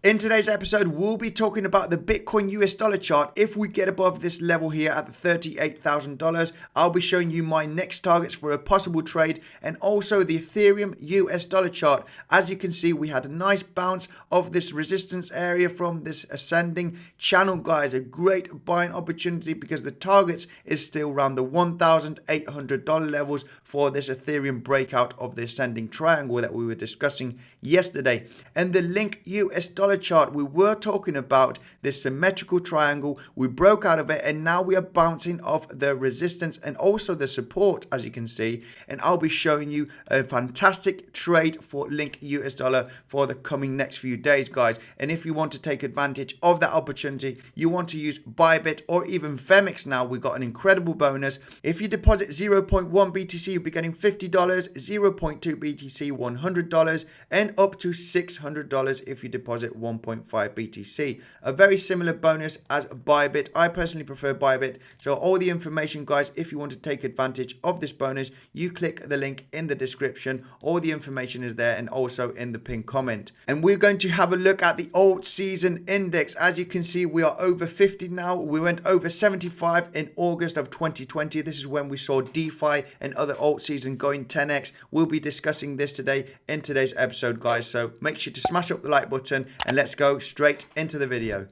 In today's episode, we'll be talking about the Bitcoin US dollar chart. If we get above this level here at the $38,000, I'll be showing you my next targets for a possible trade, and also the Ethereum US dollar chart. As you can see, we had a nice bounce of this resistance area from this ascending channel, guys. A great buying opportunity because the targets is still around the $1,800 levels for this Ethereum breakout of the ascending triangle that we were discussing yesterday. And the Link US dollar chart, we were talking about this symmetrical triangle. We broke out of it and now we are bouncing off the resistance and also the support, as you can see. And I'll be showing you a fantastic trade for Link US dollar for the coming next few days, guys. And if you want to take advantage of that opportunity, you want to use Bybit or even Femix now, we got an incredible bonus. If you deposit 0.1 BTC, you'll be getting $50, 0.2 BTC, $100, and up to $600 if you deposit 1.5 BTC. A very similar bonus as Bybit. I personally prefer Bybit. So all the information, guys, if you want to take advantage of this bonus, you click the link in the description. All the information is there and also in the pinned comment. And we're going to have a look at the alt season index. As you can see, we are over 50 now. We went over 75 in August of 2020. This is when we saw DeFi and other alt season going 10x. We'll be discussing this today in today's episode, guys. So make sure to smash up the like button and let's go straight into the video.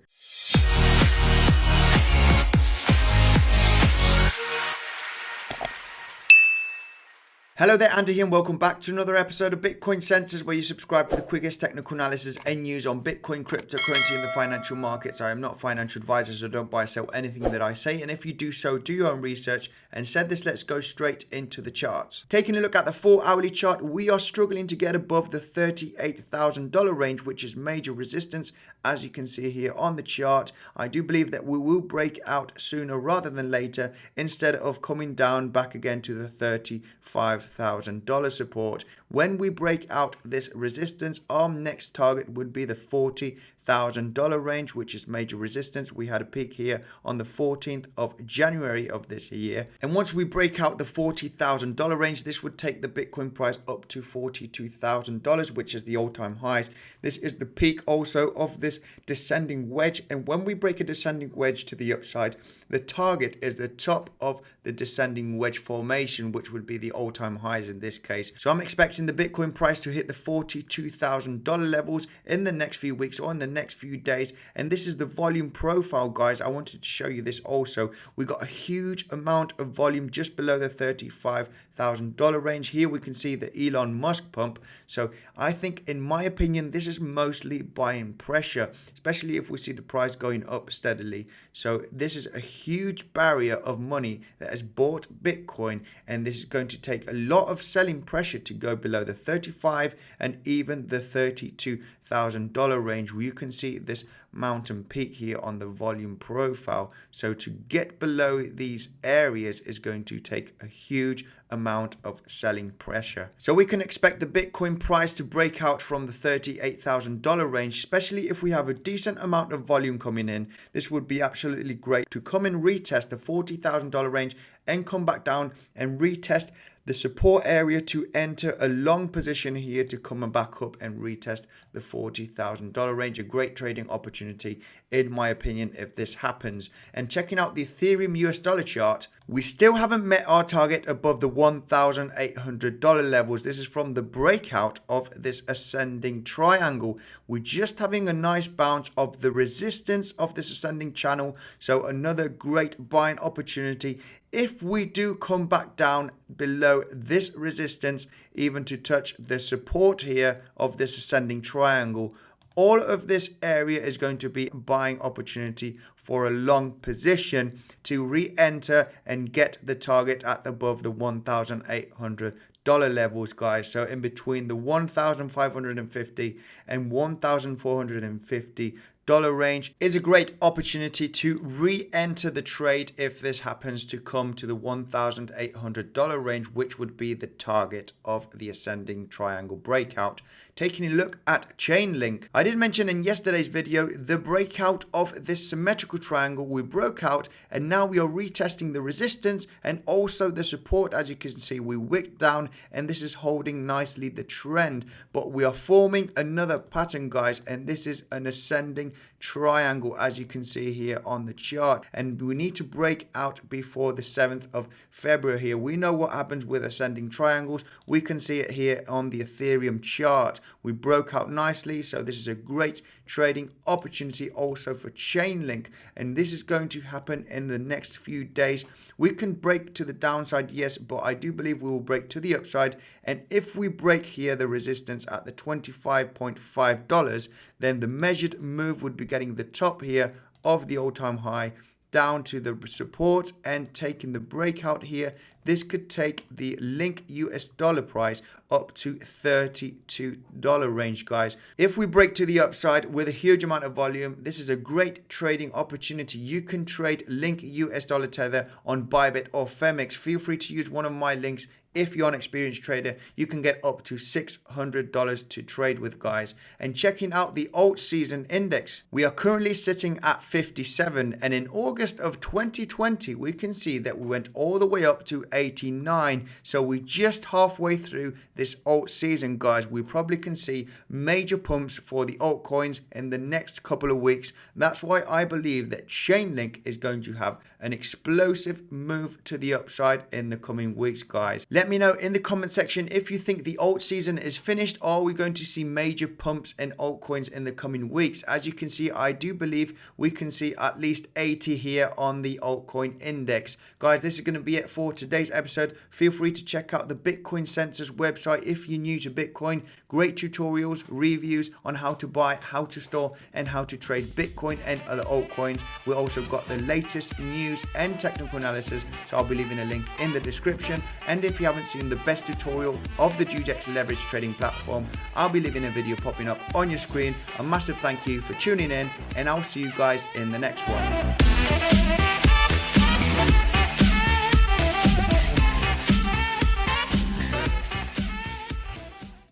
Hello there, Andy here, and welcome back to another episode of Bitcoin Sensors, where you subscribe for the quickest technical analysis and news on Bitcoin, cryptocurrency, and the financial markets. I am not a financial advisor, so don't buy or sell anything that I say. And if you do so, do your own research. And said this, let's go straight into the charts. Taking a look at the 4-hourly chart, we are struggling to get above the $38,000 range, which is major resistance. As you can see here on the chart, I do believe that we will break out sooner rather than later, instead of coming down back again to the $35,000 support. When we break out this resistance, our next target would be the $40,000 range, which is major resistance. We had a peak here on the 14th of January of this year. And once we break out the $40,000 range, this would take the Bitcoin price up to $42,000, which is the all-time highs. This is the peak also of this descending wedge. And when we break a descending wedge to the upside, the target is the top of the descending wedge formation, which would be the all-time highs in this case. So I'm expecting the Bitcoin price to hit the $42,000 levels in the next few weeks or in the next few days. And this is the volume profile, guys. I wanted to show you this also. We got a huge amount of volume just below the $35,000 range. Here we can see the Elon Musk pump. So I think, in my opinion, this is mostly buying pressure, especially if we see the price going up steadily. So this is a huge barrier of money that has bought Bitcoin, and this is going to take a lot of selling pressure to go below the $35,000 and even the $32,000 range, where you can see this mountain peak here on the volume profile. So to get below these areas is going to take a huge amount of selling pressure. So we can expect the Bitcoin price to break out from the $38,000 range, especially if we have a decent amount of volume coming in. This would be absolutely great to come and retest the $40,000 range and come back down and retest the support area to enter a long position here to come back up and retest the $40,000 range. A great trading opportunity, in my opinion, if this happens. And checking out the Ethereum US dollar chart, we still haven't met our target above the $1,800 levels. This is from the breakout of this ascending triangle. We're just having a nice bounce of the resistance of this ascending channel. So another great buying opportunity. If we do come back down below this resistance, even to touch the support here of this ascending triangle, all of this area is going to be a buying opportunity for a long position to re-enter and get the target at above the $1,800 levels, guys. So in between the $1,550 and $1,450 range is a great opportunity to re-enter the trade if this happens to come to the $1,800 range, which would be the target of the ascending triangle breakout. Taking a look at Chainlink, I did mention in yesterday's video the breakout of this symmetrical triangle. We broke out and now we are retesting the resistance and also the support. As you can see, we wicked down and this is holding nicely the trend, but we are forming another pattern, guys, and this is an ascending triangle, as you can see here on the chart, and we need to break out before the 7th of February here. We know what happens with ascending triangles. We can see it here on the Ethereum chart. We broke out nicely, so this is a great trading opportunity also for Chainlink, and this is going to happen in the next few days. We can break to the downside, yes, but I do believe we will break to the upside, and if we break here the resistance at the $25.5, then the measured move would be getting the top here of the all-time high down to the support and taking the breakout here. This could take the Link US dollar price up to $32 range, guys. If we break to the upside with a huge amount of volume, this is a great trading opportunity. You can trade Link US dollar tether on Bybit or Femix. Feel free to use one of my links. If you're an experienced trader, you can get up to $600 to trade with, guys. And checking out the alt season index, we are currently sitting at 57, and in August of 2020 we can see that we went all the way up to 89. So we just halfway through this alt season, guys. We probably can see major pumps for the altcoins in the next couple of weeks. That's why I believe that Chainlink is going to have an explosive move to the upside in the coming weeks, guys. Let me know in the comment section if you think the alt season is finished. Are we going to see major pumps in altcoins in the coming weeks? As you can see, I do believe we can see at least 80 here on the altcoin index. Guys, this is going to be it for today's episode. Feel free to check out the Bitcoin Census website if you're new to Bitcoin. Great tutorials, reviews on how to buy, how to store, and how to trade Bitcoin and other altcoins. We also got the latest news and technical analysis, so I'll be leaving a link in the description. And if you haven't seen the best tutorial of the JACKPOT leverage trading platform, I'll be leaving a video popping up on your screen. A massive thank you for tuning in, and I'll see you guys in the next one.